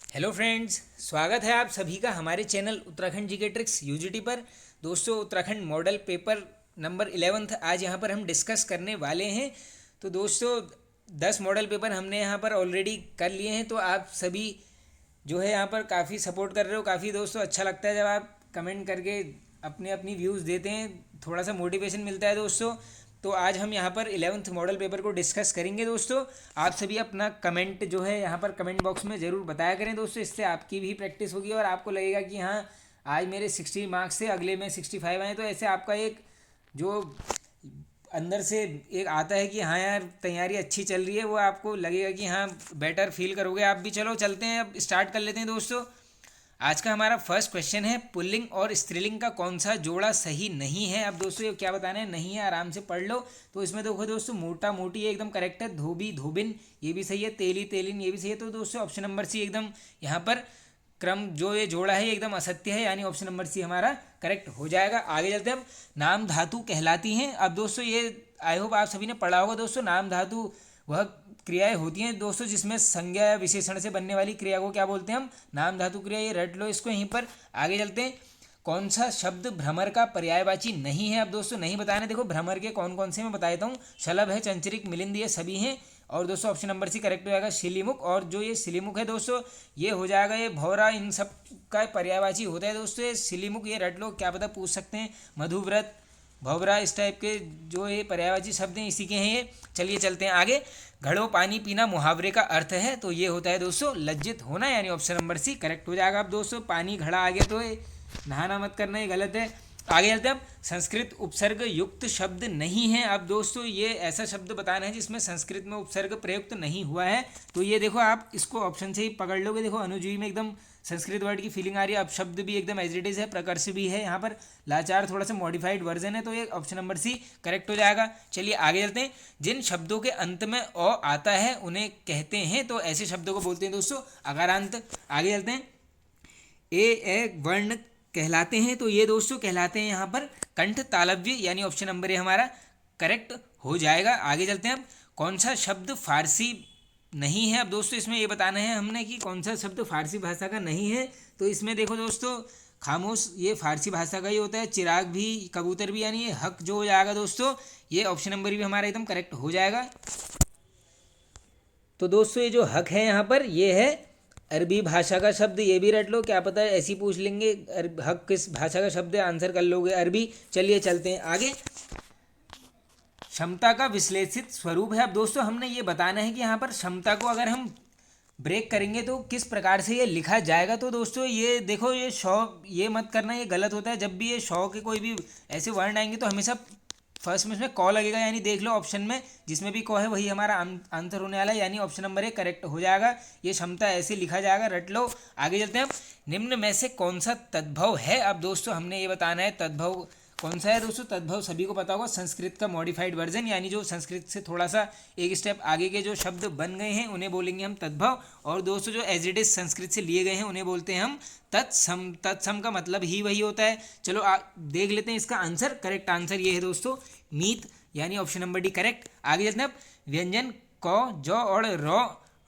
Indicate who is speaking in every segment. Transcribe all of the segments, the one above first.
Speaker 1: Hello friends, स्वागत है आप सभी का हमारे channel Uttarakhand GK tricks UGT पर। दोस्तों, उत्तराखंड मॉडल पेपर नंबर 11 आज यहाँ पर हम डिस्कस करने वाले हैं। तो दोस्तों, 10 मॉडल पेपर हमने यहाँ पर ऑलरेडी कर लिए हैं। तो आप सभी जो है यहाँ पर काफ़ी सपोर्ट कर रहे हो। काफ़ी दोस्तों अच्छा लगता है जब आप कमेंट करके अपने अपनी व्यूज़ देते हैं, थोड़ा सा मोटिवेशन मिलता है दोस्तों। तो आज हम यहाँ पर 11th मॉडल पेपर को डिस्कस करेंगे दोस्तों। आप सभी अपना कमेंट जो है यहाँ पर कमेंट बॉक्स में ज़रूर बताया करें दोस्तों। इससे आपकी भी प्रैक्टिस होगी और आपको लगेगा कि हाँ, आज मेरे 60 मार्क्स से अगले में 65 आए। तो ऐसे आपका एक जो अंदर से एक आता है कि हाँ यार, तैयारी अच्छी चल रही है, वो आपको लगेगा कि हाँ, बेटर फील करोगे आप भी। चलो चलते हैं, अब स्टार्ट कर लेते हैं दोस्तों। आज का हमारा फर्स्ट क्वेश्चन है, पुल्लिंग और स्त्रीलिंग का कौन सा जोड़ा सही नहीं है। अब दोस्तों ये क्या बताना है, नहीं है, आराम से पढ़ लो। तो इसमें देखो दोस्तों, मोटा मोटी ये एकदम करेक्ट है। धोबी धोबिन ये भी सही है, तेली तेलिन ये भी सही है। तो दोस्तों ऑप्शन नंबर सी एकदम यहाँ पर क्रम जो ये जोड़ा है एकदम असत्य है, यानी ऑप्शन नंबर सी हमारा करेक्ट हो जाएगा। आगे चलते हैं। अब नाम धातु कहलाती हैं। अब दोस्तों ये आई होप आप सभी ने पढ़ा होगा दोस्तों। नाम धातु वह क्रियाएं होती हैं दोस्तों जिसमें संज्ञा या विशेषण से बनने वाली क्रिया को क्या बोलते हैं हम, नाम धातु क्रिया। ये रट लो इसको यहीं पर। आगे चलते हैं। कौन सा शब्द भ्रमर का पर्यायवाची नहीं है। अब दोस्तों नहीं बताना। देखो भ्रमर के कौन कौन से मैं बता देता हूँ। शलभ है, चंचरिक, मिलिंद, ये सभी हैं। और दोस्तों ऑप्शन नंबर सी करेक्ट हो जाएगा, शिलीमुख। और जो ये शिलीमुख है दोस्तों, ये हो जाएगा ये भौरा, इन सब का पर्यायवाची होता है दोस्तों ये शिलीमुख। ये रट लो, क्या पता पूछ सकते हैं। मधुव्रत, भौरा, इस टाइप के जो ये पर्यायवाची शब्द हैं इसी के हैं ये। चलिए चलते हैं आगे। घड़ों पानी पीना मुहावरे का अर्थ है, तो ये होता है दोस्तों लज्जित होना, यानी ऑप्शन नंबर सी करेक्ट हो जाएगा। अब दोस्तों पानी घड़ा आ गया तो ये नहाना मत करना, ये गलत है। आगे चलते हैं। अब संस्कृत उपसर्ग युक्त शब्द नहीं है। अब दोस्तों ये ऐसा शब्द बताना है जिसमें संस्कृत में उपसर्ग प्रयुक्त नहीं हुआ है। तो ये देखो, आप इसको ऑप्शन से ही पकड़ लोगे। देखो अनुजीवी में एकदम संस्कृत वर्ड की फीलिंग आ रही है। अब शब्द भी एकदम एज इट इज है, प्रकर्ष भी है यहाँ पर। लाचार थोड़ा सा मॉडिफाइड वर्जन है, तो ये ऑप्शन नंबर सी करेक्ट हो जाएगा। चलिए आगे चलते हैं। जिन शब्दों के अंत में अ आता है उन्हें कहते हैं, तो ऐसे शब्दों को बोलते हैं दोस्तों अकारांत। आगे चलते हैं। ए वर्ण कहलाते हैं, तो ये दोस्तों कहलाते हैं यहाँ पर कंठ तालव्य, यानी ऑप्शन नंबर ए हमारा करेक्ट हो जाएगा। आगे चलते हैं। अब कौन सा शब्द फारसी नहीं है। अब दोस्तों इसमें ये बताना है हमने कि कौन सा शब्द फारसी भाषा का नहीं है। तो इसमें देखो दोस्तों, खामोश ये फारसी भाषा का ही होता है। चिराग भी, कबूतर भी, यानी ये हक जो हो जाएगा दोस्तों, ये ऑप्शन नंबर भी हमारा एकदम करेक्ट हो जाएगा। तो दोस्तों ये जो हक है यहाँ पर, ये है अरबी भाषा का शब्द। ये भी रट लो, क्या पता है ऐसे ही पूछ लेंगे हक किस भाषा का शब्द है, आंसर कर लोगे अरबी। चलिए चलते हैं आगे। क्षमता का विश्लेषित स्वरूप है। अब दोस्तों हमने ये बताना है कि यहाँ पर क्षमता को अगर हम ब्रेक करेंगे तो किस प्रकार से ये लिखा जाएगा। तो दोस्तों ये देखो, ये शौ ये मत करना, ये गलत होता है। जब भी ये शौ के कोई भी ऐसे वर्ड आएंगे तो हमेशा फर्स्ट में इसमें कॉ लगेगा, यानी देख लो ऑप्शन में जिसमें भी कॉ है वही हमारा आंसर होने वाला है, यानी ऑप्शन नंबर ए करेक्ट हो जाएगा। ये क्षमता ऐसे लिखा जाएगा, रट लो। आगे चलते हैं। निम्न में से कौन सा तद्भव है। अब दोस्तों हमने ये बताना है तद्भव कौन सा है। दोस्तों तद्भव सभी को पता होगा, संस्कृत का मॉडिफाइड वर्जन, यानी जो संस्कृत से थोड़ा सा एक स्टेप आगे के जो शब्द बन गए हैं उन्हें बोलेंगे हम तद्भव। और दोस्तों जो एज इट इज संस्कृत से लिए गए हैं उन्हें बोलते हैं हम तत्सम। तत्सम का मतलब ही वही होता है। चलो देख लेते हैं इसका आंसर। करेक्ट आंसर ये है दोस्तों मीत, यानी ऑप्शन नंबर डी करेक्ट। आगे चलते हैं। व्यंजन क, ज और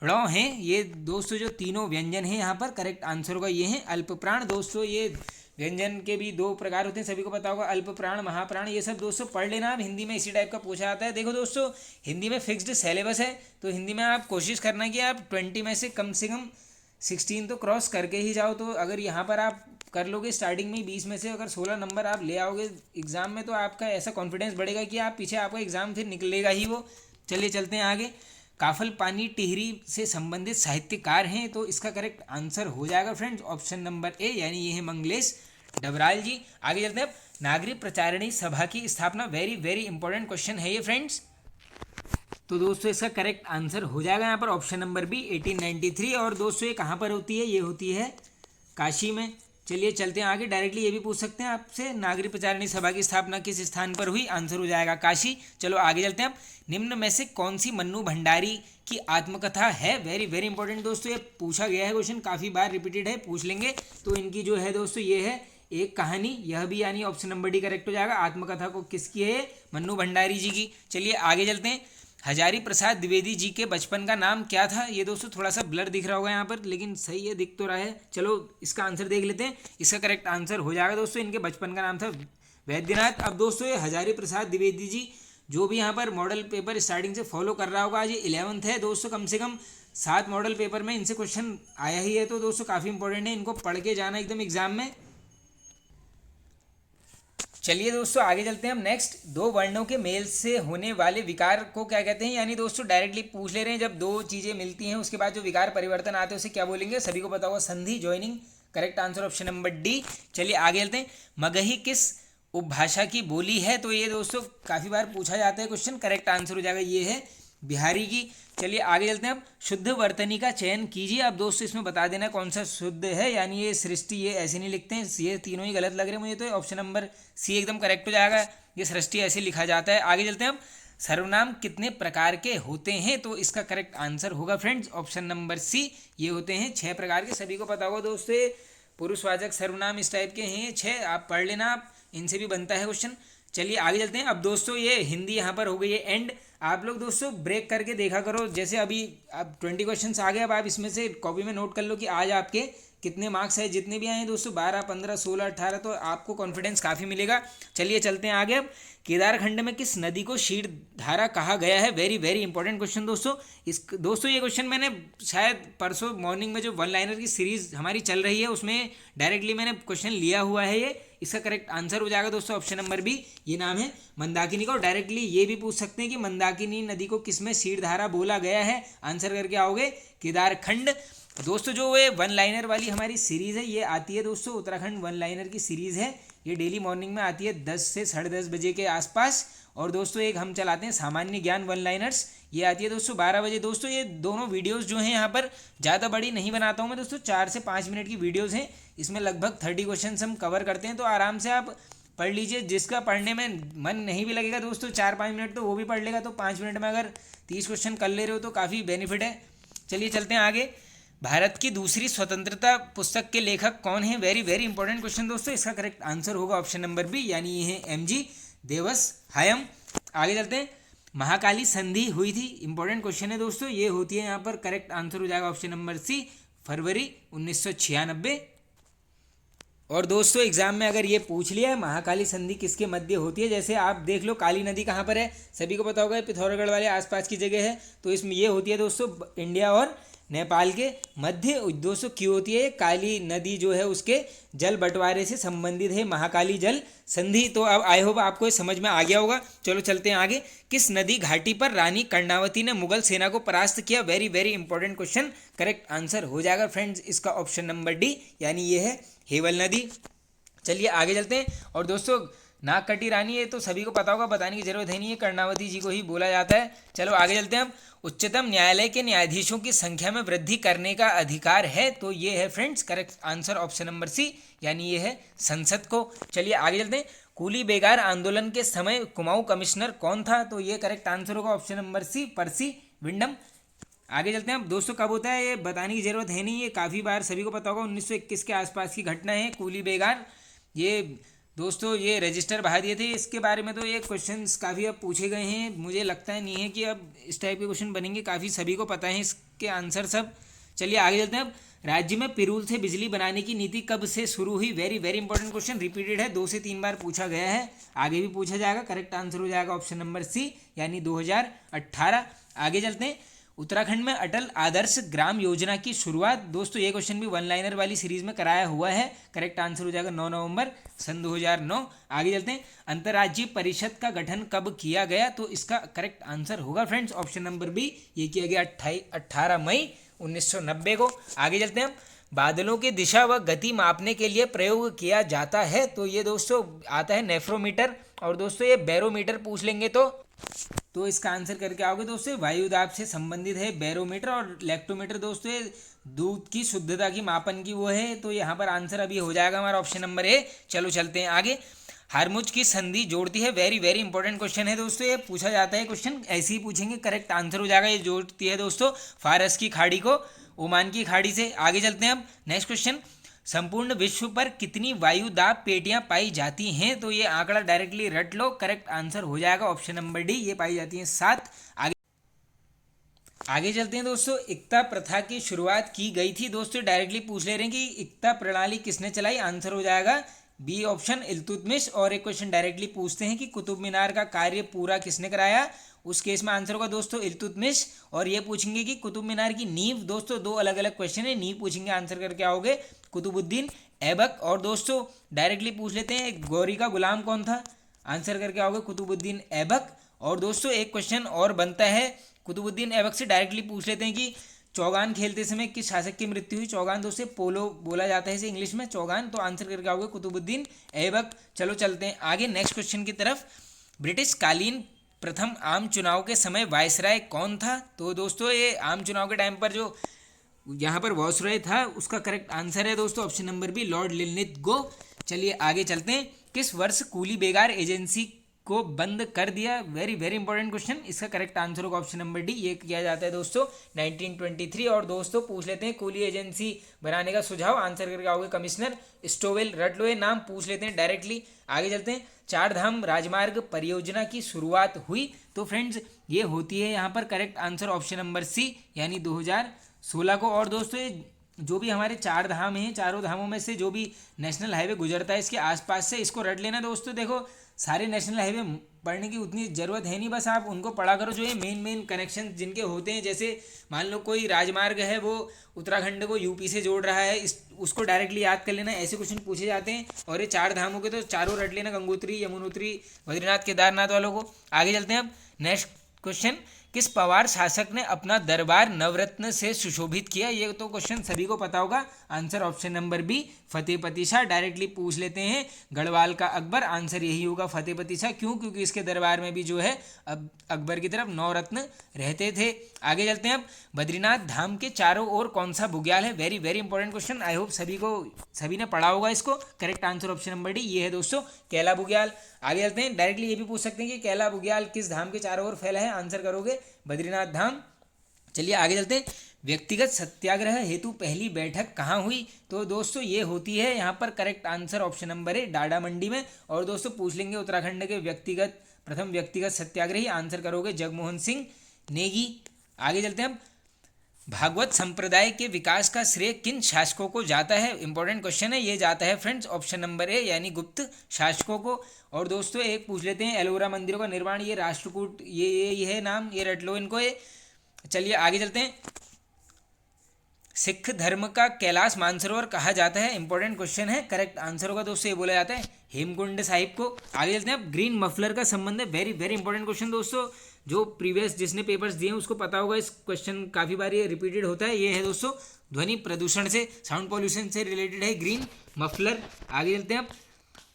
Speaker 1: ड़ हैं। ये दोस्तों जो तीनों व्यंजन हैं यहाँ पर, करेक्ट आंसर होगा ये हैं अल्प प्राण। दोस्तों ये व्यंजन के भी दो प्रकार होते हैं, सभी को पता होगा, अल्प प्राण, महाप्राण। ये सब दोस्तों पढ़ लेना। अब हिंदी में इसी टाइप का पूछा जाता है। देखो दोस्तों, हिंदी में फिक्स्ड सिलेबस है, तो हिंदी में आप कोशिश करना कि आप 20 में से कम 16 तो क्रॉस करके ही जाओ। तो अगर यहाँ पर आप कर लोगे स्टार्टिंग में 20 में से अगर 16 नंबर आप ले आओगे एग्ज़ाम में, तो आपका ऐसा कॉन्फिडेंस बढ़ेगा कि आप पीछे आपका एग्ज़ाम फिर निकलेगा ही वो। चलिए चलते हैं आगे। काफल पानी टिहरी से संबंधित साहित्यकार हैं, तो इसका करेक्ट आंसर हो जाएगा फ्रेंड्स ऑप्शन नंबर ए, यानी ये है मंगलेश डबराल जी। आगे चलते हैं। नागरिक प्रचारणी सभा की स्थापना, वेरी वेरी इंपॉर्टेंट क्वेश्चन है ये फ्रेंड्स। तो दोस्तों इसका करेक्ट आंसर हो जाएगा यहाँ पर ऑप्शन नंबर बी 1893। और दोस्तों ये कहाँ पर होती है, ये होती है काशी में। चलिए चलते हैं आगे। डायरेक्टली ये भी पूछ सकते हैं आपसे, नागरिक प्रचारणी सभा की स्थापना किस स्थान पर हुई, आंसर हो जाएगा काशी। चलो आगे चलते हैं। निम्न में से कौन सी मन्नू भंडारी की आत्मकथा है। वेरी वेरी इंपॉर्टेंट दोस्तों, ये पूछा गया है क्वेश्चन, काफ़ी बार रिपीटेड है, पूछ लेंगे। तो इनकी जो है दोस्तों ये है एक कहानी, यह भी यानी ऑप्शन नंबर डी करेक्ट हो जाएगा। आत्मकथा को किसकी है, मन्नू भंडारी जी की। चलिए आगे चलते हैं। हजारी प्रसाद द्विवेदी जी के बचपन का नाम क्या था? ये दोस्तों थोड़ा सा ब्लर दिख रहा होगा यहाँ पर, लेकिन सही है, दिख तो रहा है। चलो इसका आंसर देख लेते हैं। इसका करेक्ट आंसर हो जाएगा दोस्तों, इनके बचपन का नाम था वैद्यनाथ। अब दोस्तों ये हजारी प्रसाद द्विवेदी जी जो भी यहाँ पर मॉडल पेपर स्टार्टिंग से फॉलो कर रहा होगा, आज ये 11th है दोस्तों, कम से कम 7 मॉडल पेपर में इनसे क्वेश्चन आया ही है, तो दोस्तों काफ़ी इंपॉर्टेंट है, इनको पढ़ के जाना एकदम एग्जाम में। चलिए दोस्तों आगे चलते हैं हम नेक्स्ट। 2 वर्णों के मेल से होने वाले विकार को क्या कहते हैं? यानी दोस्तों डायरेक्टली पूछ ले रहे हैं, जब 2 चीज़ें मिलती हैं उसके बाद जो विकार परिवर्तन आते हैं उसे क्या बोलेंगे? सभी को पता होगा, संधि, joining. Correct answer option number D. चलिए आगे चलते हैं। मगही किस उपभाषा की बोली है? तो ये दोस्तों काफ़ी बार पूछा जाता है क्वेश्चन। करेक्ट आंसर हो जाएगा ये है बिहारी की। चलिए आगे चलते हैं। अब शुद्ध वर्तनी का चयन कीजिए। अब दोस्तों इसमें बता देना कौन सा शुद्ध है, यानी ये सृष्टि, ये ऐसे नहीं लिखते हैं, ये तीनों ही गलत लग रहे हैं मुझे, तो ऑप्शन नंबर सी एकदम करेक्ट हो जाएगा। ये सृष्टि ऐसे लिखा जाता है। आगे चलते हैं। अब सर्वनाम कितने प्रकार के होते हैं? तो इसका करेक्ट आंसर होगा फ्रेंड्स ऑप्शन नंबर सी, ये होते हैं 6 प्रकार के। सभी को पता होगा दोस्तों, पुरुषवाचक सर्वनाम इस टाइप के हैं 6, आप पढ़ लेना, आप इनसे भी बनता है क्वेश्चन। चलिए आगे चलते हैं। अब दोस्तों ये हिंदी यहाँ पर हो गई है एंड। आप लोग दोस्तों ब्रेक करके देखा करो, जैसे अभी अब 20 क्वेश्चंस आ गए, अब आप इसमें से कॉपी में नोट कर लो कि आज आपके कितने मार्क्स है। जितने भी आए हैं दोस्तों 12, 15, 16, 18, तो आपको कॉन्फिडेंस काफ़ी मिलेगा। चलिए चलते हैं आगे। अब केदारखंड में किस नदी को शीर्षधारा कहा गया है? वेरी वेरी इंपॉर्टेंट क्वेश्चन दोस्तों। दोस्तों ये क्वेश्चन मैंने शायद परसों मॉर्निंग में जो 1 लाइनर की सीरीज हमारी चल रही है उसमें डायरेक्टली मैंने क्वेश्चन लिया हुआ है ये। इसका करेक्ट आंसर हो जाएगा दोस्तों ऑप्शन नंबर बी, ये नाम है मंदाकिनी का। और डायरेक्टली ये भी पूछ सकते हैं कि मंदाकिनी नदी को किसमें शीर्षधारा बोला गया है? आंसर करके आओगे केदारखंड। दोस्तों जो ये 1 लाइनर वाली हमारी सीरीज़ है, ये आती है दोस्तों, उत्तराखंड 1 लाइनर की सीरीज़ है। ये डेली मॉर्निंग में आती है 10 से 10:30 बजे के आसपास। और दोस्तों एक हम चलाते हैं सामान्य ज्ञान 1 लाइनर्स, ये आती है दोस्तों 12 बजे। दोस्तों ये दोनों वीडियोस जो हैं यहाँ पर ज़्यादा बड़ी नहीं बनाता हूँ मैं दोस्तों, 4 से 5 मिनट की वीडियोस हैं। इसमें लगभग 30 क्वेश्चन हम कवर करते हैं, तो आराम से आप पढ़ लीजिए। जिसका पढ़ने में मन नहीं भी लगेगा दोस्तों 4-5 मिनट तो वो भी पढ़ लेगा, तो 5 मिनट में अगर 30 क्वेश्चन कर ले रहे हो तो काफ़ी बेनिफिट है। चलिए चलते हैं आगे। भारत की दूसरी स्वतंत्रता पुस्तक के लेखक कौन है? वेरी वेरी इंपॉर्टेंट क्वेश्चन दोस्तों। इसका करेक्ट आंसर होगा ऑप्शन नंबर बी, यानी ये है एमजी देवसहायम। आगे चलते हैं। महाकाली संधि हुई थी, इंपॉर्टेंट क्वेश्चन है दोस्तों, ये होती है यहाँ पर। करेक्ट आंसर हो जाएगा ऑप्शन नंबर सी, फरवरी 1996। और दोस्तों एग्जाम में अगर ये पूछ लिया है महाकाली संधि किसके मध्य होती है, जैसे आप देख लो काली नदी कहाँ पर है, सभी को पता होगा पिथौरागढ़ वाले आसपास की जगह है, तो इसमें ये होती है दोस्तों इंडिया और नेपाल के मध्य। दोस्तों क्यों होती है? काली नदी जो है उसके जल बंटवारे से संबंधित है महाकाली जल संधि। तो अब आई होप आपको समझ में आ गया होगा। चलो चलते हैं आगे। किस नदी घाटी पर रानी कर्णावती ने मुगल सेना को परास्त किया? Very very important question. Correct answer हो जाएगा फ्रेंड्स इसका ऑप्शन नंबर डी, यानी ये है हेवल नदी। चलिए आगे चलते हैं। और दोस्तों नागकटी रानी, ये तो सभी को पता होगा, बताने की जरूरत है नहीं है, कर्णावती जी को ही बोला जाता है। चलो आगे चलते हैं। अब उच्चतम न्यायालय के न्यायाधीशों की संख्या में वृद्धि करने का अधिकार है, तो ये है friends correct answer option number C, यानी ये है संसद को। चलिए आगे चलते हैं। कूली बेगार आंदोलन के समय कुमाऊं कमिश्नर कौन था? तो ये करेक्ट आंसर होगा ऑप्शन नंबर सी, पर्सी विंडम। आगे चलते हैं। अब दोस्तों कब होता है ये बताने की जरूरत है नहीं, ये काफ़ी बार सभी को पता होगा, 1921 के आसपास की घटना है कूली बेगार। ये दोस्तों ये रजिस्टर बहा दिए थे, इसके बारे में तो ये क्वेश्चंस काफ़ी अब पूछे गए हैं, मुझे लगता है नहीं है कि अब इस टाइप के क्वेश्चन बनेंगे, काफ़ी सभी को पता है इसके आंसर सब। चलिए आगे चलते हैं। अब राज्य में पिरूल से बिजली बनाने की नीति कब से शुरू हुई? Very very important question, repeated है, 2 से 3 बार पूछा गया है, आगे भी पूछा जाएगा। करेक्ट आंसर हो जाएगा ऑप्शन नंबर सी, यानी 2018। आगे चलते हैं। उत्तराखंड में अटल आदर्श ग्राम योजना की शुरुआत, दोस्तों ये क्वेश्चन भी 1 लाइनर वाली सीरीज में कराया हुआ है। करेक्ट आंसर हो जाएगा 9 नवंबर सन 2009। आगे चलते हैं। अंतर्राज्यीय परिषद का गठन कब किया गया? तो इसका करेक्ट आंसर होगा फ्रेंड्स ऑप्शन नंबर बी, ये किया गया 18 मई 1990 को। आगे चलते हैं। बादलों की दिशा व गति मापने के लिए प्रयोग किया जाता है, तो ये दोस्तों आता है नेफ्रोमीटर। और दोस्तों ये बैरोमीटर पूछ लेंगे तो इसका आंसर करके आओगे दोस्तों, वायुदाब से संबंधित है बैरोमीटर। और लैक्टोमीटर दोस्तों ये दूध की शुद्धता की मापन की वो है, तो यहाँ पर आंसर अभी हो जाएगा हमारा ऑप्शन नंबर ए। चलो चलते हैं आगे। हारमुज की संधि जोड़ती है, वेरी वेरी इंपॉर्टेंट क्वेश्चन है दोस्तों, ये पूछा जाता है क्वेश्चन, ऐसे ही पूछेंगे। करेक्ट आंसर हो जाएगा, ये जोड़ती है दोस्तों फारस की खाड़ी को ओमान की खाड़ी से। आगे चलते हैं। अब नेक्स्ट क्वेश्चन, संपूर्ण विश्व पर कितनी वायुदाब पेटियां पाई जाती हैं? तो ये आंकड़ा डायरेक्टली रट लो, करेक्ट आंसर हो जाएगा ऑप्शन नंबर डी, ये पाई जाती हैं 7। आगे आगे चलते हैं दोस्तों। इक्ता प्रथा की शुरुआत की गई थी दोस्तों, डायरेक्टली पूछ ले रहे हैं कि इक्ता प्रणाली किसने चलाई, आंसर हो जाएगा बी ऑप्शन इल्तुतमिश। और एक क्वेश्चन डायरेक्टली पूछते हैं कि कुतुब मीनार का कार्य पूरा किसने कराया, उस केस में आंसर होगा दोस्तों इल्तुतमिश। और ये पूछेंगे कि कुतुब मीनार की नींव, दोस्तों दो अलग अलग क्वेश्चन है, नींव पूछेंगे आंसर करके आओगे कुतुबुद्दीन ऐबक। और दोस्तों डायरेक्टली पूछ लेते हैं गौरी का गुलाम कौन था, आंसर करके आओगे कुतुबुद्दीन ऐबक। और दोस्तों एक क्वेश्चन और बनता है कुतुबुद्दीन ऐबक से, डायरेक्टली पूछ लेते हैं कि चौगान खेलते समय किस शासक की मृत्यु हुई। चौगान दोस्तों पोलो बोला जाता है इसे इंग्लिश में, चौगान। तो आंसर करके आओगे कुतुबुद्दीन ऐबक। चलो चलते हैं आगे नेक्स्ट क्वेश्चन की तरफ। ब्रिटिश कालीन प्रथम आम चुनाव के समय वायसराय कौन था। तो दोस्तों ये आम चुनाव के टाइम पर जो यहाँ पर वायसराय था उसका करेक्ट आंसर है दोस्तों option number B, Lord Lilith. चलिए आगे चलते हैं। किस वर्ष कूली बेगार एजेंसी को बंद कर दिया, वेरी वेरी इंपॉर्टेंट क्वेश्चन, इसका करेक्ट आंसर होगा ऑप्शन नंबर डी, ये किया जाता है दोस्तों 1923। और दोस्तों पूछ लेते हैं कूली एजेंसी बनाने का सुझाव, आंसर करके आओगे कमिश्नर स्टोवेल। रट लो ये नाम, पूछ लेते हैं डायरेक्टली। आगे चलते हैं। चार धाम राजमार्ग परियोजना की शुरुआत हुई, तो फ्रेंड्स ये होती है यहाँ पर correct answer option number C, यानी 2016 को। और दोस्तों ये जो भी हमारे चार धाम हैं, चारों धामों में से जो भी नेशनल हाईवे गुजरता है इसके आसपास से, इसको रट लेना दोस्तों। देखो सारे नेशनल हाईवे पढ़ने की उतनी ज़रूरत है नहीं, बस आप उनको पढ़ा करो जो ये मेन मेन कनेक्शन जिनके होते हैं। जैसे मान लो कोई राजमार्ग है वो उत्तराखंड को यूपी से जोड़ रहा है, उसको डायरेक्टली याद कर लेना, ऐसे क्वेश्चन पूछे जाते हैं। और ये चार धामों के तो चारों रट लेना, गंगोत्री यमुनोत्री बद्रीनाथ केदारनाथ वालों को। आगे चलते हैं अब नेक्स्ट क्वेश्चन। किस पवार शासक ने अपना दरबार नवरत्न से सुशोभित किया, ये तो क्वेश्चन सभी को पता होगा, answer option number B Fatehpati Shah. Directly पूछ लेते हैं गढ़वाल का अकबर, आंसर यही होगा फतेहपति शाह। क्यों, क्योंकि इसके दरबार में भी जो है अब अकबर की तरफ नवरत्न रहते थे। आगे चलते हैं अब। बद्रीनाथ धाम के चारों ओर कौन सा बुग्याल है, very very important question, I hope सभी ने पढ़ा होगा इसको। Correct answer option number D, ये है दोस्तों कैला बुग्याल। आगे चलते हैं। डायरेक्टली ये भी पूछ सकते हैं कि कैला बुग्याल किस धाम के चारों ओर फैला है, आंसर करोगे बद्रीनाथ धाम। चलिए आगे चलते हैं। व्यक्तिगत सत्याग्रह हेतु पहली बैठक कहाँ हुई, तो दोस्तों ये होती है यहाँ पर करेक्ट आंसर ऑप्शन नंबर है डाडा मंडी में। और दोस्तों पूछ लेंगे उत्तराखंड के प्रथम व्यक्तिगत सत्याग्रही, आंसर करोगे जगमोहन सिंह नेगी। आगे चलते हैं अब। भागवत संप्रदाय के विकास का श्रेय किन शासकों को जाता है, इंपॉर्टेंट क्वेश्चन है, ये जाता है फ्रेंड्स ऑप्शन नंबर ए यानी गुप्त शासकों को। और दोस्तों एक पूछ लेते हैं एलोरा मंदिरों का निर्माण, ये राष्ट्रकूट, ये है नाम, ये रट लो इनको ये। चलिए आगे चलते हैं। सिख धर्म का कैलाश मानसरोवर कहा जाता है, इंपॉर्टेंट क्वेश्चन है, करेक्ट आंसर होगा दोस्तों ये बोला जाता है हेमकुंड साहिब को। आगे चलते हैं। अब ग्रीन मफलर का संबंध है, वेरी वेरी इंपॉर्टेंट क्वेश्चन दोस्तों, जो प्रीवियस जिसने पेपर्स दिए हैं उसको पता होगा, इस क्वेश्चन काफ़ी बार ये रिपीटेड होता है। ये है दोस्तों ध्वनि प्रदूषण से, साउंड पॉल्यूशन से रिलेटेड है ग्रीन मफलर। आगे चलते हैं। अब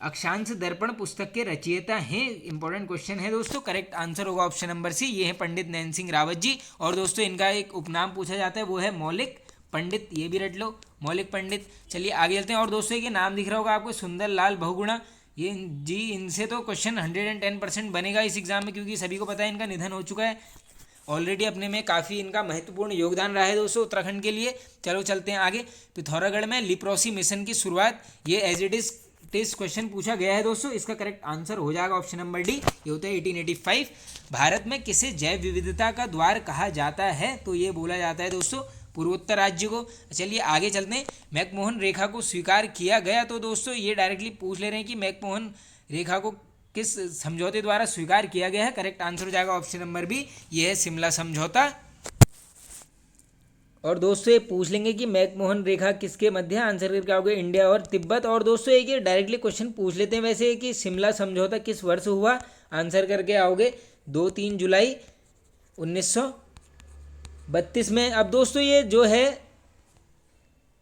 Speaker 1: अक्षांश दर्पण पुस्तक के रचयिता हैं, इंपॉर्टेंट क्वेश्चन है दोस्तों, करेक्ट आंसर होगा ऑप्शन नंबर सी, ये है पंडित नैन सिंह रावत जी। और दोस्तों इनका एक उपनाम पूछा जाता है, वो है मौलिक पंडित, ये भी रट लो मौलिक पंडित। चलिए आगे चलते हैं। और दोस्तों ये नाम दिख रहा होगा आपको सुंदर लाल बहुगुणा, ये जी इनसे तो क्वेश्चन 110% बनेगा इस एग्जाम में, क्योंकि सभी को पता है इनका निधन हो चुका है ऑलरेडी, अपने में काफ़ी इनका महत्वपूर्ण योगदान रहा है दोस्तों उत्तराखंड के लिए। चलो चलते हैं आगे। पिथौरागढ़ में लिप्रोसी मिशन की शुरुआत, ये as it is test question पूछा गया है दोस्तों, इसका करेक्ट आंसर हो जाएगा ऑप्शन नंबर डी, ये होता है 1885। भारत में किसे जैव विविधता का द्वार कहा जाता है, तो ये बोला जाता है दोस्तों पूर्वोत्तर राज्य को। चलिए आगे चलते हैं। मैकमोहन रेखा को स्वीकार किया गया, तो दोस्तों ये डायरेक्टली पूछ ले रहे हैं कि मैकमोहन रेखा को किस समझौते द्वारा स्वीकार किया गया है, करेक्ट आंसर हो जाएगा ऑप्शन नंबर बी, ये है शिमला समझौता। और दोस्तों ये पूछ लेंगे कि मैकमोहन रेखा किसके मध्य, आंसर करके आओगे इंडिया और तिब्बत। और दोस्तों एक ये डायरेक्टली क्वेश्चन पूछ लेते हैं वैसे कि शिमला समझौता किस वर्ष हुआ, आंसर करके आओगे 2-3 जुलाई 1932 में। अब दोस्तों ये जो है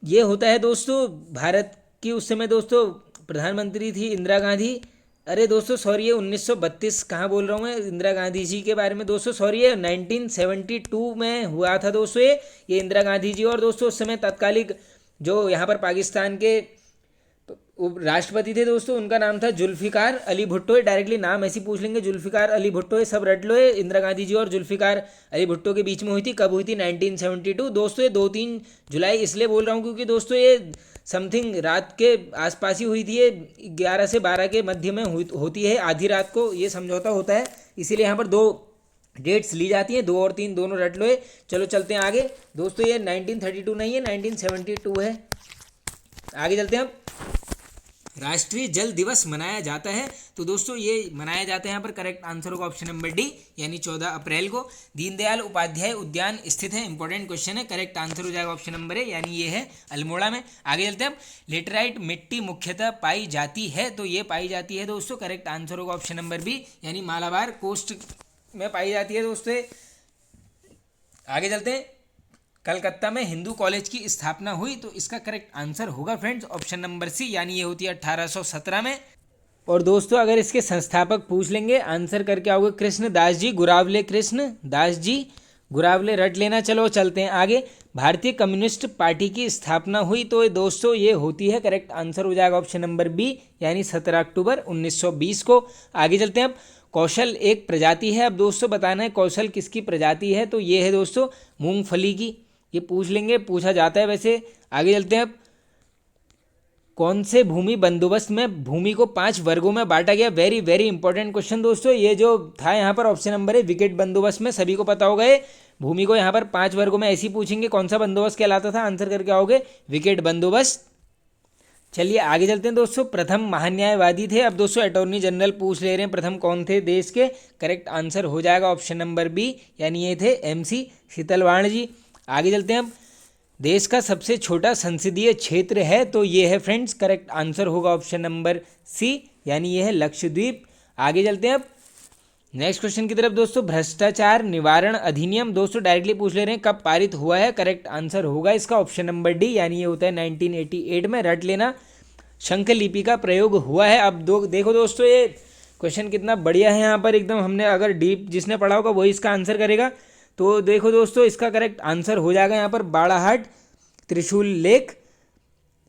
Speaker 1: ये होता है दोस्तों भारत की उस समय दोस्तों प्रधानमंत्री थी इंदिरा गांधी, अरे दोस्तों सॉरी ये 1932 कहाँ बोल रहा हूँ मैं इंदिरा गांधी जी के बारे में दोस्तों, सॉरी ये 1972 में हुआ था दोस्तों ये इंदिरा गांधी जी। और दोस्तों उस समय तत्कालिक जो यहाँ पर पाकिस्तान के राष्ट्रपति थे दोस्तों, उनका नाम था जुल्फिकार अली भुट्टो, डायरेक्टली नाम ऐसे पूछ लेंगे जुल्फिकार अली भुट्टो, सब रट लो। इंदिरा गांधी जी और जुल्फिकार अली भुट्टो के बीच में हुई थी, कब हुई थी 1972 दोस्तों, ये 2-3 जुलाई इसलिए बोल रहा हूँ क्योंकि दोस्तों ये समथिंग रात के आसपास ही हुई थी, ये 11 से 12 के मध्य में होती है, आधी रात को ये समझौता होता है, इसीलिए यहाँ पर 2 डेट्स ली जाती हैं, 2 और 3 दोनों रट लो। चलो चलते हैं आगे दोस्तों। ये 1932 नहीं है, 1972 है। आगे चलते हैं अब। राष्ट्रीय जल दिवस मनाया जाता है, तो दोस्तों ये मनाया जाता है यहाँ पर करेक्ट आंसर होगा ऑप्शन नंबर डी, यानी 14 अप्रैल को। दीनदयाल उपाध्याय उद्यान स्थित है, इंपॉर्टेंट क्वेश्चन है, करेक्ट आंसर हो जाएगा ऑप्शन नंबर ए, यानी ये है अल्मोड़ा में। आगे चलते हैं अब। लेटराइट मिट्टी मुख्यतः पाई जाती है, तो ये पाई जाती है दोस्तों, करेक्ट आंसर होगा ऑप्शन नंबर बी, यानी मालाबार कोस्ट में पाई जाती है दोस्तों। आगे चलते हैं। कलकत्ता में हिंदू कॉलेज की स्थापना हुई, तो इसका करेक्ट आंसर होगा फ्रेंड्स ऑप्शन नंबर सी, यानी ये होती है 1817 में। और दोस्तों अगर इसके संस्थापक पूछ लेंगे, आंसर करके आओगे कृष्णदास जी गुरावले, कृष्णदास जी गुरावले रट लेना। चलो चलते हैं आगे। भारतीय कम्युनिस्ट पार्टी की स्थापना हुई, तो दोस्तों ये होती है, करेक्ट आंसर हो जाएगा ऑप्शन नंबर बी, यानी 17 अक्टूबर 1920 को। आगे चलते हैं अब। कौशल एक प्रजाति है, अब दोस्तों बताना है कौशल किसकी प्रजाति है, तो ये है दोस्तों मूंगफली की। ये पूछ लेंगे, पूछा जाता है वैसे। आगे चलते हैं अब। कौन से भूमि बंदोबस्त में भूमि को 5 वर्गों में बांटा गया? वेरी वेरी इंपॉर्टेंट क्वेश्चन दोस्तों। ये जो था यहाँ पर ऑप्शन नंबर है विकेट बंदोबस्त में, सभी को पता होगा ये। भूमि को यहाँ पर 5 वर्गों में ऐसे ही पूछेंगे, कौन सा बंदोबस्त कहलाता था, आंसर करके आओगे विकेट बंदोबस्त। चलिए आगे चलते हैं दोस्तों। प्रथम महान्यायवादी थे, अब दोस्तों अटॉर्नी जनरल पूछ ले रहे हैं प्रथम कौन थे देश के, करेक्ट आंसर हो जाएगा ऑप्शन नंबर बी, यानी ये थे MC शीतलवाण जी। आगे चलते हैं अब। देश का सबसे छोटा संसदीय क्षेत्र है, तो ये है फ्रेंड्स, करेक्ट आंसर होगा ऑप्शन नंबर सी, यानी ये है लक्षद्वीप। आगे चलते हैं अब नेक्स्ट क्वेश्चन की तरफ दोस्तों। भ्रष्टाचार निवारण अधिनियम दोस्तों डायरेक्टली पूछ ले रहे हैं कब पारित हुआ है, करेक्ट आंसर होगा इसका ऑप्शन नंबर डी, यानी ये होता है 1988 में, रट लेना। शंख लिपि का प्रयोग हुआ है। अब देखो दोस्तों ये क्वेश्चन कितना बढ़िया है, यहाँ पर एकदम हमने अगर डीप जिसने पढ़ा होगा वही इसका आंसर करेगा। तो देखो दोस्तों इसका करेक्ट आंसर हो जाएगा यहाँ पर बाड़ाहाट त्रिशूल लेख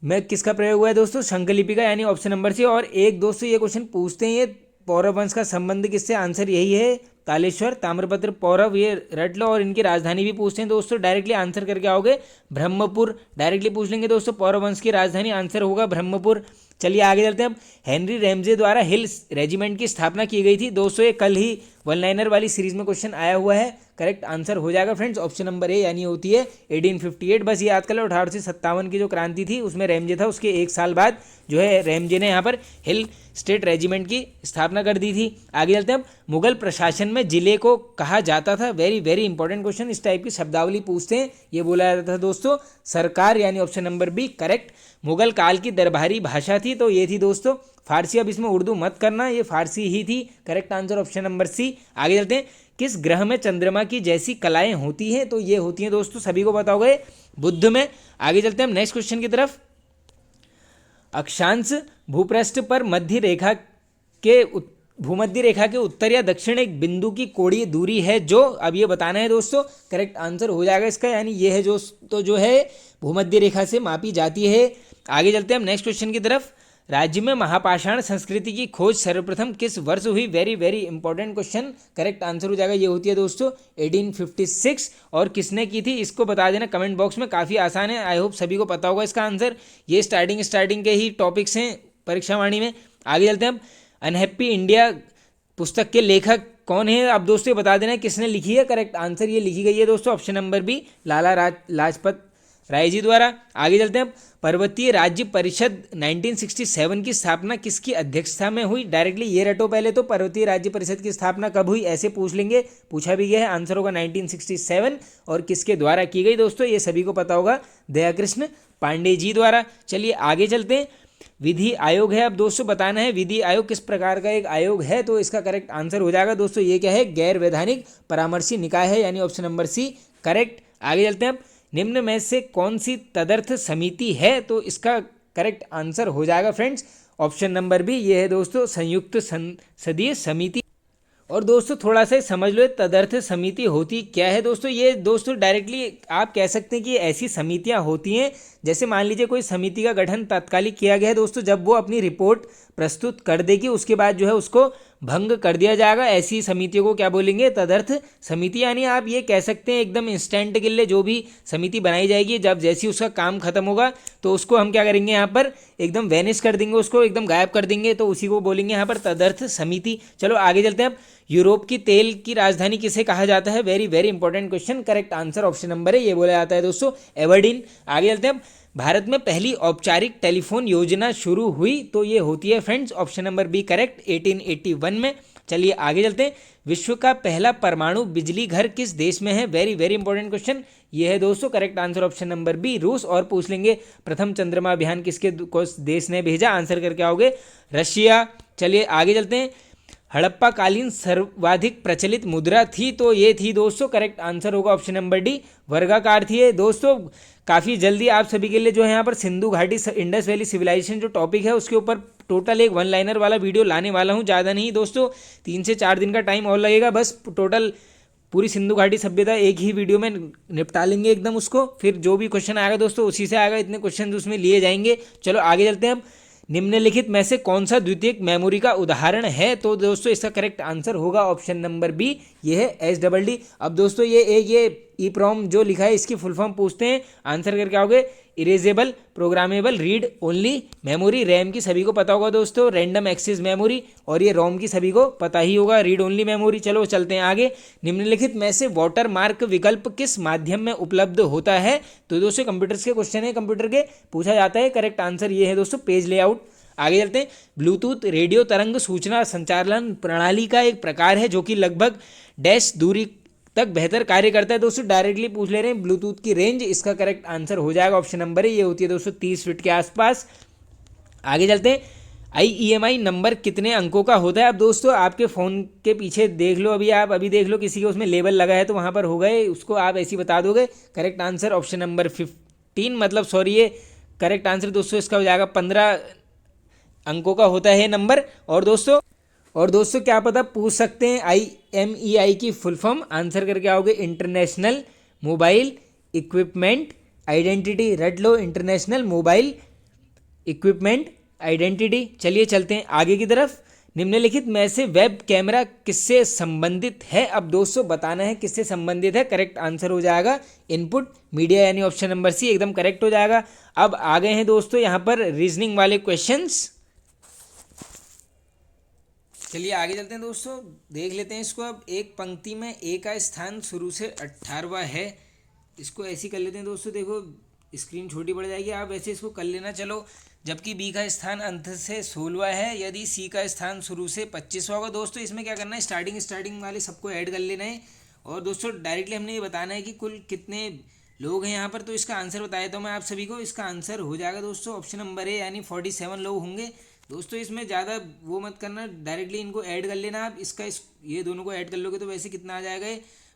Speaker 1: में किसका प्रयोग हुआ है दोस्तों, शंख लिपि का, यानी ऑप्शन नंबर सी। और एक दोस्तों ये क्वेश्चन पूछते हैं ये पौरव वंश का संबंध किससे, आंसर यही है तालेश्वर ताम्रपत्र पौरव, ये रट लो। और इनकी राजधानी भी पूछते हैं दोस्तों, डायरेक्टली आंसर करके आओगे ब्रह्मपुर, डायरेक्टली पूछ लेंगे दोस्तों पौरव वंश की राजधानी, आंसर होगा ब्रह्मपुर। चलिए आगे चलते हैं अब। हेनरी रैमजे द्वारा हिल रेजिमेंट की स्थापना की गई थी दोस्तों, ये कल ही वन लाइनर वाली सीरीज में क्वेश्चन आया हुआ है, करेक्ट आंसर हो जाएगा फ्रेंड्स ऑप्शन नंबर ए, यानी होती है 1858। बस ये याद कर लो 1857 की जो क्रांति थी उसमें रैमजे था, उसके 1 साल बाद जो है रैमजे ने यहाँ पर हिल स्टेट रेजिमेंट की स्थापना कर दी थी। आगे चलते हैं अब। मुगल प्रशासन में जिले को कहा जाता था, वेरी वेरी इंपॉर्टेंट क्वेश्चन, इस टाइप की शब्दावली पूछते हैं, ये बोला जाता था दोस्तों सरकार, यानी option number B correct. Mughal काल की दरबारी भाषा थी, तो ये थी दोस्तों फारसी, अब इसमें उर्दू मत करना, ये फारसी ही थी, correct answer option number C. आगे चलते हैं। किस ग्रह में चंद्रमा की जैसी कलाएं होती हैं, तो ये होती हैं दोस्तों सभी को पता होगा बुध में। आगे चलते हैं हम नेक्स्ट क्वेश्चन की तरफ। अक्षांश भूपृष्ठ पर मध्य रेखा के भूमध्य रेखा के उत्तर या दक्षिण एक बिंदु की कोणीय दूरी है जो, अब ये बताना है दोस्तों, करेक्ट आंसर हो जाएगा इसका, यानी ये है जो है भूमध्य रेखा से मापी जाती है। आगे चलते हैं हम नेक्स्ट क्वेश्चन की तरफ। राज्य में महापाषाण संस्कृति की खोज सर्वप्रथम किस वर्ष हुई, very very important question, correct answer हो जाएगा, ये होती है दोस्तों 1856। और किसने की थी इसको बता देना कमेंट बॉक्स में, काफ़ी आसान है, आई होप सभी को पता होगा इसका आंसर। ये स्टार्टिंग के ही टॉपिक्स हैं परीक्षा वाणी में। आगे चलते हैं हम। अनहैप्पी इंडिया पुस्तक के लेखक कौन है, अब दोस्तों ये बता देना किसने लिखी है, करेक्ट आंसर ये लिखी गई है दोस्तों option number B, Lala Lajpat Rai ji द्वारा। आगे चलते हैं। पर्वतीय राज्य परिषद 1967 की स्थापना किसकी अध्यक्षता में हुई, डायरेक्टली ये रटो पहले तो, पर्वतीय राज्य परिषद की स्थापना कब हुई ऐसे पूछ लेंगे, पूछा भी गया है, आंसर होगा 1967। और किसके द्वारा की गई दोस्तों, ये सभी को पता होगा दयाकृष्ण पांडे जी द्वारा। चलिए आगे चलते हैं। विधि आयोग है, अब दोस्तों बताना है विधि आयोग किस प्रकार का एक आयोग है, तो इसका करेक्ट आंसर हो जाएगा दोस्तों ये क्या है, गैर वैधानिक परामर्शी निकाय है, यानी ऑप्शन नंबर सी करेक्ट। आगे चलते हैं अब। निम्न में से कौन सी तदर्थ समिति है, तो इसका करेक्ट आंसर हो जाएगा फ्रेंड्स ऑप्शन नंबर बी, ये है दोस्तों संयुक्त संसदीय समिति। और दोस्तों थोड़ा सा समझ लो तदर्थ समिति होती क्या है दोस्तों, ये दोस्तों डायरेक्टली आप कह सकते हैं कि ऐसी समितियां होती हैं, जैसे मान लीजिए कोई समिति का गठन तात्कालिक किया गया है दोस्तों, जब वो अपनी रिपोर्ट प्रस्तुत कर देगी उसके बाद जो है उसको भंग कर दिया जाएगा। ऐसी समितियों को क्या बोलेंगे? तदर्थ समिति। यानी आप ये कह सकते हैं एकदम इंस्टेंट के लिए जो भी समिति बनाई जाएगी, जब जैसी उसका काम खत्म होगा तो उसको हम क्या करेंगे? यहाँ पर एकदम वैनिश कर देंगे, उसको एकदम गायब कर देंगे, तो उसी को बोलेंगे यहाँ पर तदर्थ समिति। चलो आगे चलते हैं। अब यूरोप की तेल की राजधानी किसे कहा जाता है? Very very important question. Correct answer option number है, ये बोला जाता है दोस्तों एवर्डीन। आगे चलते हैं। भारत में पहली औपचारिक टेलीफोन योजना शुरू हुई तो ये होती है friends option number B correct, 1881 में। चलिए आगे चलते हैं। विश्व का पहला परमाणु बिजली घर किस देश में है? वेरी वेरी इंपॉर्टेंट क्वेश्चन ये है दोस्तों। Correct answer option number B रूस। और पूछ लेंगे प्रथम चंद्रमा अभियान किसके देश ने भेजा? आंसर करके आओगे रशिया। चलिए आगे चलते हैं। हड़प्पा कालीन सर्वाधिक प्रचलित मुद्रा थी तो ये थी दोस्तों, करेक्ट आंसर होगा ऑप्शन नंबर डी, वर्गाकार थी ये दोस्तों। काफ़ी जल्दी आप सभी के लिए जो है यहाँ पर सिंधु घाटी इंडस वैली सिविलाइजेशन जो टॉपिक है उसके ऊपर टोटल एक वन लाइनर वाला वीडियो लाने वाला हूँ। ज़्यादा नहीं दोस्तों, 3 से 4 दिन का टाइम और लगेगा। बस टोटल पूरी सिंधु घाटी सभ्यता एक ही वीडियो में निपटा लेंगे एकदम उसको। फिर जो भी क्वेश्चन आएगा दोस्तों उसी से आएगा, इतने क्वेश्चन उसमें लिए जाएंगे। चलो आगे चलते हैं। अब निम्नलिखित में से कौन सा द्वितीयक मेमोरी का उदाहरण है? तो दोस्तों इसका करेक्ट आंसर होगा ऑप्शन नंबर बी, ये है SSD। अब दोस्तों ये EEPROM जो लिखा है इसकी फुल फॉर्म पूछते हैं, आंसर करके आओगे erasable programmable read only memory. RAM की सभी को पता होगा दोस्तों, रैंडम एक्सेस मेमोरी। और ये रोम की सभी को पता ही होगा, रीड ओनली मेमोरी। चलो चलते हैं आगे। निम्नलिखित में से वाटर मार्क विकल्प किस माध्यम में उपलब्ध होता है? तो दोस्तों कंप्यूटर्स के क्वेश्चन है, कंप्यूटर के पूछा जाता है। करेक्ट आंसर ये है दोस्तों पेज लेआउट। आगे चलते हैं। ब्लूटूथ रेडियो तरंग सूचना संचालन प्रणाली का एक प्रकार है जो कि लगभग डैश दूरी तक बेहतर कार्य करता है। दोस्तों डायरेक्टली पूछ ले रहे हैं ब्लूटूथ की रेंज, इसका करेक्ट आंसर हो जाएगा ऑप्शन नंबर है, ये होती है दोस्तों 30 फीट के आसपास। आगे चलते हैं। IEMI नंबर कितने अंकों का होता है? अब दोस्तों आपके फ़ोन के पीछे देख लो, अभी देख लो किसी के उसमें लेबल लगा है तो वहाँ पर हो गए, उसको आप ऐसे ही बता दोगे। करेक्ट आंसर ऑप्शन नंबर 15, मतलब सॉरी ये करेक्ट आंसर दोस्तों इसका हो जाएगा 15 अंकों का होता है नंबर। और दोस्तों क्या पता पूछ सकते हैं IMEI की फुल फॉर्म, आंसर करके आओगे इंटरनेशनल मोबाइल इक्विपमेंट आइडेंटिटी। रट लो, इंटरनेशनल मोबाइल इक्विपमेंट आइडेंटिटी। चलिए चलते हैं आगे की तरफ। निम्नलिखित में से वेब कैमरा किससे संबंधित है? अब दोस्तों बताना है किससे संबंधित है। करेक्ट आंसर हो जाएगा इनपुट मीडिया, यानी ऑप्शन नंबर सी एकदम करेक्ट हो जाएगा। अब आ गए हैं दोस्तों यहाँ पर रीजनिंग वाले क्वेश्चंस। चलिए आगे चलते हैं दोस्तों, देख लेते हैं इसको। अब एक पंक्ति में ए का स्थान शुरू से 18वां है, इसको ऐसे कर लेते हैं दोस्तों। देखो स्क्रीन छोटी पड़ जाएगी, आप ऐसे इसको कर लेना। चलो, जबकि बी का स्थान अंत से 16वां है, यदि सी का स्थान शुरू से 25वां होगा। दोस्तों इसमें क्या करना है, स्टार्टिंग वाले सबको ऐड कर लेना है। और दोस्तों डायरेक्टली हमने ये बताना है कि कुल कितने लोग हैं यहाँ पर। तो इसका आंसर बताया तो मैं आप सभी को, इसका आंसर हो जाएगा दोस्तों ऑप्शन नंबर ए, यानी 47 लोग होंगे। दोस्तों इसमें ज़्यादा वो मत करना, डायरेक्टली इनको ऐड कर लेना आप। ये दोनों को ऐड कर लोगे तो वैसे कितना आ जाएगा,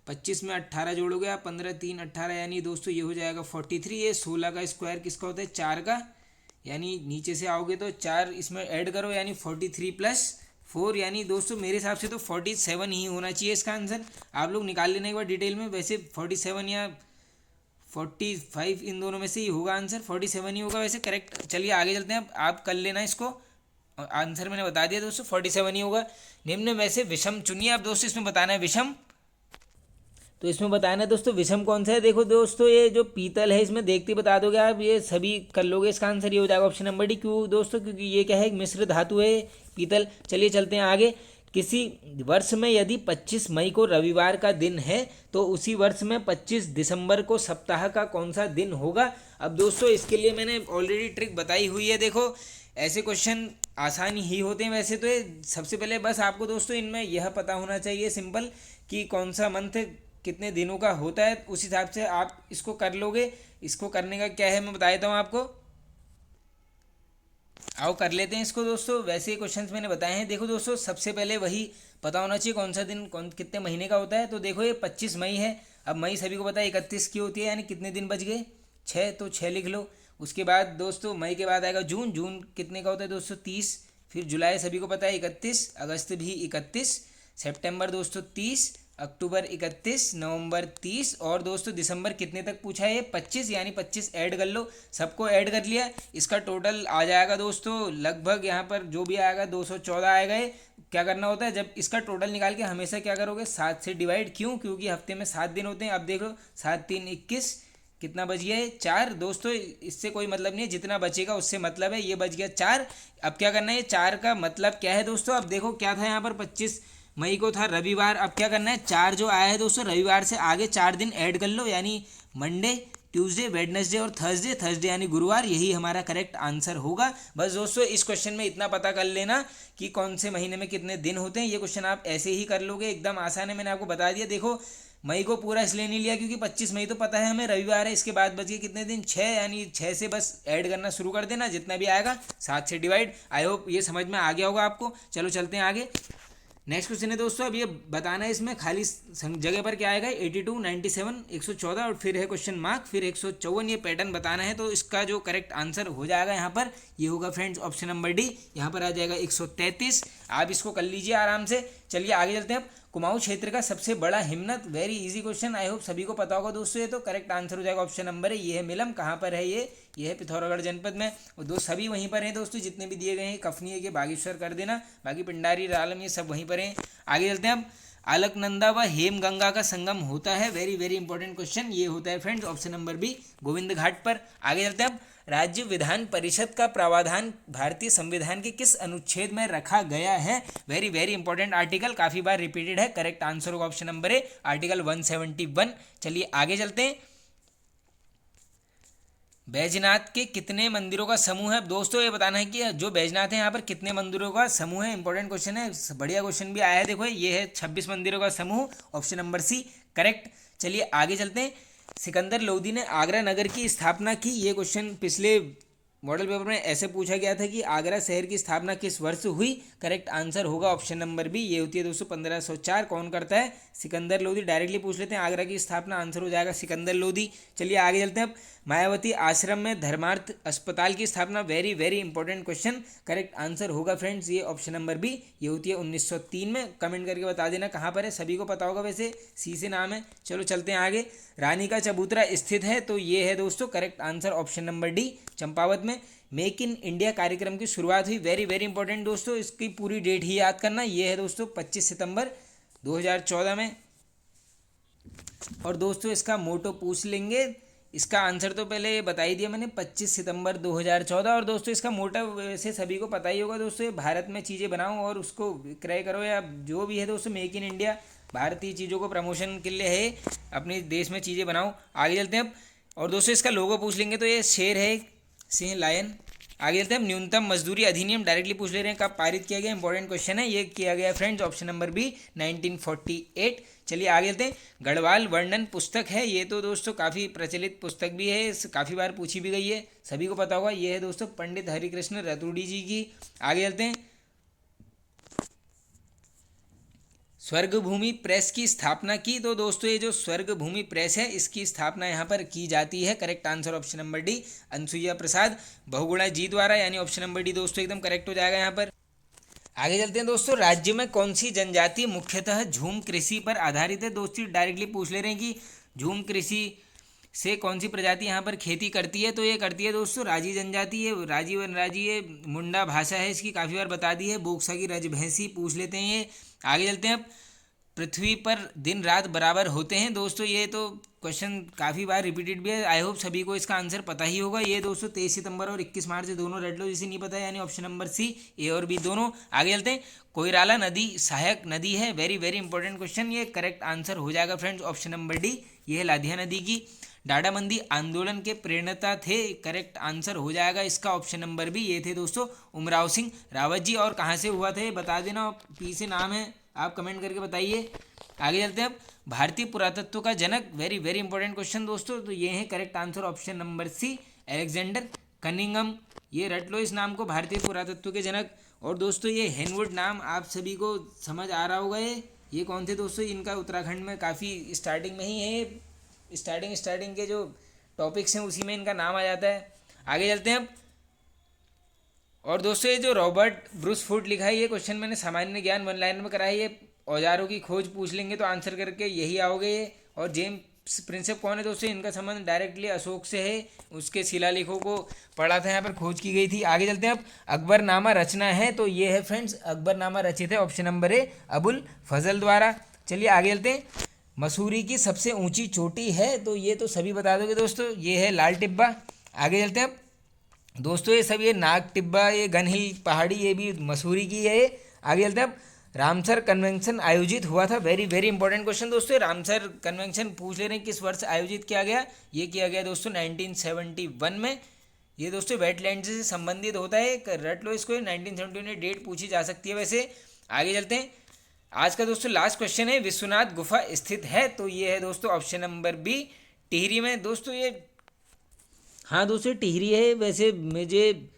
Speaker 1: 25 में 18 जोड़ोगे आप, 15 3 18, यानी दोस्तों ये हो जाएगा 43। ये 16 का स्क्वायर किसका होता है, 4 का, यानी नीचे से आओगे तो 4 इसमें ऐड करो, यानी 43 + 4, यानी दोस्तों मेरे हिसाब से तो 47 ही होना चाहिए इसका आंसर। आप लोग निकाल लेना एक बार डिटेल में, वैसे 47 या 45 इन दोनों में से ही होगा आंसर, 47 ही होगा वैसे करेक्ट। चलिए आगे चलते हैं। अब आप कर लेना इसको, आंसर मैंने बता दिया दोस्तों 47 ही होगा। निम्न में से विषम चुनिए। अब दोस्तों इसमें बताना है विषम, तो इसमें बताना है दोस्तों विषम कौन सा है। देखो दोस्तों ये जो पीतल है, इसमें देखते बता दोगे आप, ये सभी कर लोगे, इसका आंसर ये हो जाएगा ऑप्शन नंबर डी। क्यों दोस्तों, क्योंकि ये क्या है, मिश्र धातु है पीतल। चलिए चलते हैं आगे। किसी वर्ष में यदि 25 मई को रविवार का दिन है तो उसी वर्ष में 25 दिसंबर को सप्ताह का कौन सा दिन होगा? अब दोस्तों इसके लिए मैंने ऑलरेडी ट्रिक बताई हुई है। देखो ऐसे क्वेश्चन आसान ही होते हैं वैसे तो। ये सबसे पहले बस आपको दोस्तों इनमें यह पता होना चाहिए सिंपल कि कौन सा मंथ कितने दिनों का होता है, उस हिसाब से आप इसको कर लोगे। इसको करने का क्या है मैं बता देता हूँ आपको, आओ कर लेते हैं इसको दोस्तों। वैसे क्वेश्चंस मैंने बताए हैं। देखो दोस्तों सबसे पहले वही पता होना चाहिए कौन सा दिन कितने महीने का होता है। तो देखो ये 25 मई है, अब मई सभी को पता है 31 की होती है, यानी कितने दिन बच गए, 6, तो 6 लिख लो। उसके बाद दोस्तों मई के बाद आएगा जून, जून कितने का होता है दोस्तों 30, फिर जुलाई सभी को पता है 31, अगस्त भी 31, सितंबर दोस्तों 30, अक्टूबर 31, नवंबर 30 और दोस्तों दिसंबर कितने तक पूछा है ये 25, यानी 25 ऐड कर लो। सबको ऐड कर लिया, इसका टोटल आ जाएगा दोस्तों लगभग यहाँ पर जो भी आएगा 214 आएगा। ये क्या करना होता है, जब इसका टोटल निकाल के हमेशा क्या करोगे 7 से डिवाइड, क्यों, क्योंकि हफ्ते में 7 दिन होते हैं। अब देख लो 7 3 21, कितना बच गया है 4। दोस्तों इससे कोई मतलब नहीं है, जितना बचेगा उससे मतलब है। ये बच गया 4। अब क्या करना है, 4 का मतलब क्या है दोस्तों, अब देखो क्या था यहाँ पर 25 मई को था रविवार। अब क्या करना है, 4 जो आया है दोस्तों रविवार से आगे 4 दिन ऐड कर लो, यानी मंडे, ट्यूसडे, वेडनेसडे और थर्सडे। थर्सडे यानी गुरुवार, यही हमारा करेक्ट आंसर होगा। बस दोस्तों इस क्वेश्चन में इतना पता कर लेना कि कौन से महीने में कितने दिन होते हैं। ये क्वेश्चन आप ऐसे ही कर लोगे, एकदम आसान है, मैंने आपको बता दिया। देखो मई को पूरा इसलिए नहीं लिया क्योंकि 25 मई तो पता है हमें रविवार है, इसके बाद बच गए कितने दिन 6, यानी 6 से बस ऐड करना शुरू कर देना, जितना भी आएगा 7 से डिवाइड। आई होप ये समझ में आ गया होगा आपको। चलो चलते हैं आगे। नेक्स्ट क्वेश्चन है दोस्तों, अब ये बताना है इसमें खाली जगह पर क्या आएगा, 82, 97, 114 और फिर है क्वेश्चन मार्क, फिर 154। ये पैटर्न बताना है, तो इसका जो करेक्ट आंसर हो जाएगा यहाँ पर ये होगा फ्रेंड्स ऑप्शन नंबर डी। यहाँ पर आ जाएगा 133। आप इसको कर लीजिए आराम से। चलिए आगे चलते हैं। अब कुमाऊं क्षेत्र का सबसे बड़ा हिमनद, very easy question, I hope सभी को पता होगा दोस्तों। ये तो करेक्ट आंसर हो जाएगा ऑप्शन नंबर है, ये है मिलम। कहाँ पर है ये है पिथौरागढ़ जनपद में। और दोस्त सभी वहीं पर हैं दोस्तों, जितने भी दिए गए हैं। कफनी है कि बागेश्वर कर देना, बाकी पिंडारी रालम ये सब वहीं पर हैं। आगे चलते हैं। अब अलकनंदा व हेमगंगा का संगम होता है, वेरी वेरी इंपॉर्टेंट क्वेश्चन, ये होता है friends option number B, Govind Ghat पर। आगे चलते हैं। अब राज्य विधान परिषद का प्रावधान भारतीय संविधान के किस अनुच्छेद में रखा गया है, वेरी वेरी इंपॉर्टेंट आर्टिकल, काफी बार रिपीटेड है। करेक्ट आंसर होगा ऑप्शन नंबर ए, आर्टिकल 171। चलिए आगे चलते हैं। बैजनाथ के कितने मंदिरों का समूह है, दोस्तों ये बताना है कि जो बैजनाथ है यहाँ पर कितने मंदिरों का समूह है। इंपॉर्टेंट क्वेश्चन है, बढ़िया क्वेश्चन भी आया है। देखो ये है 26 मंदिरों का समूह, ऑप्शन नंबर सी करेक्ट। चलिए आगे चलते हैं। सिकंदर लोदी ने आगरा नगर की स्थापना की, ये क्वेश्चन पिछले मॉडल पेपर में ऐसे पूछा गया था कि आगरा शहर की स्थापना किस वर्ष हुई। करेक्ट आंसर होगा ऑप्शन नंबर बी, ये होती है दोस्तों 1504। कौन करता है, सिकंदर लोदी। डायरेक्टली पूछ लेते हैं आगरा की स्थापना, आंसर हो जाएगा सिकंदर लोदी। चलिए आगे चलते हैं। अब मायावती आश्रम में धर्मार्थ अस्पताल की स्थापना, very very important question, correct answer होगा फ्रेंड्स ये ऑप्शन नंबर बी, ये होती है 1903 में। कमेंट करके बता देना कहाँ पर है, सभी को पता होगा वैसे, सी से नाम है। चलो चलते हैं आगे। रानी का चबूतरा स्थित है, तो ये है दोस्तों correct answer option number D, Champawat में। मेक इन इंडिया कार्यक्रम की शुरुआत हुई, वेरी वेरी इंपॉर्टेंट दोस्तों, इसकी पूरी डेट ही याद करना, ये है दोस्तों 25 सितंबर 2014 में। और दोस्तों इसका मोटो पूछ लेंगे, इसका आंसर तो पहले ये बता ही दिया मैंने, 25 सितंबर 2014। और दोस्तों इसका मोटो वैसे सभी को पता ही होगा दोस्तों, ये भारत में चीज़ें बनाओ और उसको विक्रय करो, या जो भी है दोस्तों, मेक इन इंडिया, भारतीय चीज़ों को प्रमोशन के लिए है, अपने देश में चीज़ें बनाओ। आगे चलते हैं अब। और दोस्तों इसका लोगो पूछ लेंगे, तो ये शेर है, सिंह, लायन। आगे चलते हैं। न्यूनतम मजदूरी अधिनियम डायरेक्टली पूछ ले रहे हैं, कब पारित किया गया, इंपॉर्टेंट क्वेश्चन है, ये किया गया फ्रेंड्स ऑप्शन नंबर बी, 1948। चलिए आगे चलते हैं। गढ़वाल वर्णन पुस्तक है, ये तो दोस्तों काफ़ी प्रचलित पुस्तक भी है, काफ़ी बार पूछी भी गई है, सभी को पता होगा, ये है दोस्तों पंडित हरिकृष्ण रतूड़ी जी की। आगे चलते हैं। स्वर्ग भूमि प्रेस की स्थापना की, तो दोस्तों ये जो स्वर्ग भूमि प्रेस है इसकी स्थापना यहाँ पर की जाती है, correct answer option number D, Anusuiya Prasad Bahuguna ji द्वारा, यानी ऑप्शन नंबर डी दोस्तों एकदम करेक्ट हो जाएगा यहाँ पर। आगे चलते हैं दोस्तों। राज्य में कौन सी जनजाति मुख्यतः झूम कृषि पर आधारित है, दोस्तों डायरेक्टली पूछ ले रहे हैं कि झूम कृषि से कौन सी प्रजाति यहाँ पर खेती करती है, तो ये करती है दोस्तों राजी जनजाति है, राजी वनराजी है, मुंडा भाषा है इसकी, काफ़ी बार बता दी है। बोक्सा की रजभैंसी पूछ लेते हैं ये। आगे चलते हैं। अब पृथ्वी पर दिन रात बराबर होते हैं, दोस्तों ये तो क्वेश्चन काफ़ी बार रिपीटेड भी है, आई होप सभी को इसका आंसर पता ही होगा। ये दोस्तों 23 सितंबर और 21 मार्च से दोनों रट लो, जिसे नहीं पता है, यानी ऑप्शन नंबर सी, ए और बी दोनों। आगे चलते हैं। कोइराला नदी सहायक नदी है, वेरी वेरी इंपॉर्टेंट क्वेश्चन, ये करेक्ट आंसर हो जाएगा फ्रेंड्स ऑप्शन नंबर डी, ये है लाधिया नदी की। डाडाबंदी आंदोलन के प्रेरणता थे, करेक्ट आंसर हो जाएगा इसका ऑप्शन नंबर बी, ये थे दोस्तों उमराव सिंह रावत जी। और कहाँ से हुआ था ये बता देना, पी से नाम है, आप कमेंट करके बताइए। आगे चलते हैं। अब भारतीय पुरातत्व का जनक, वेरी वेरी इंपॉर्टेंट क्वेश्चन दोस्तों, तो ये है correct answer option number C, Alexander Cunningham, ये रट लो इस नाम को, भारतीय पुरातत्व के जनक। और दोस्तों ये हेनवुड नाम आप सभी को समझ आ रहा होगा, ये कौन थे दोस्तों, इनका उत्तराखंड में काफ़ी स्टार्टिंग में ही है, स्टार्टिंग के जो टॉपिक्स हैं उसी में इनका नाम आ जाता है। आगे चलते हैं अब। और दोस्तों ये जो रॉबर्ट ब्रूस फूट लिखा है, ये क्वेश्चन मैंने सामान्य ज्ञान वन लाइन में कराया है, ये औजारों की खोज पूछ लेंगे तो आंसर करके यही आओगे। और जेम्स प्रिंसेप कौन है दोस्तों, इनका संबंध डायरेक्टली अशोक से है, उसके शिलालेखों को पढ़ा था, यहाँ पर खोज की गई थी। आगे चलते हैं। अब अकबरनामा रचना है तो ये है फ्रेंड्स, अकबरनामा रचित है, ऑप्शन नंबर ए अबुल फजल द्वारा। चलिए आगे चलते हैं। मसूरी की सबसे ऊंची चोटी है तो ये तो सभी बता दोगे दोस्तों, ये है लाल टिब्बा। आगे चलते हैं अब दोस्तों, ये सब ये नाग टिब्बा, ये गन हिल पहाड़ी, ये भी मसूरी की है ये। आगे चलते हैं अब। रामसर कन्वेंशन आयोजित हुआ था, वेरी वेरी इंपॉर्टेंट क्वेश्चन दोस्तों। रामसर कन्वेंशन पूछ ले रहे हैं किस वर्ष आयोजित किया गया, ये किया गया दोस्तों 1971 में। ये दोस्तों वेटलैंड से संबंधित होता है, रट लो इसको, 1971 में डेट पूछी जा सकती है वैसे। आगे चलते हैं। आज का दोस्तों लास्ट क्वेश्चन है, विश्वनाथ गुफा स्थित है तो ये है दोस्तों ऑप्शन नंबर बी टिहरी में। दोस्तों ये, हाँ दोस्तों टिहरी है, वैसे मुझे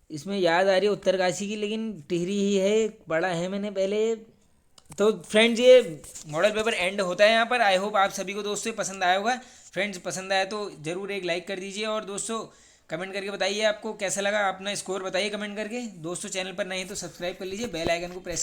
Speaker 1: इसमें याद आ रही है उत्तरकाशी की, लेकिन टिहरी ही है, पढ़ा है मैंने पहले। तो फ्रेंड्स ये मॉडल पेपर एंड होता है यहाँ पर। आई होप आप सभी को दोस्तों पसंद आया होगा। फ्रेंड्स पसंद आया तो ज़रूर एक लाइक कर दीजिए, और दोस्तों कमेंट करके बताइए आपको कैसा लगा, अपना स्कोर बताइए कमेंट करके। दोस्तों चैनल पर नहीं तो सब्सक्राइब कर लीजिए, बेल आइकन को प्रेस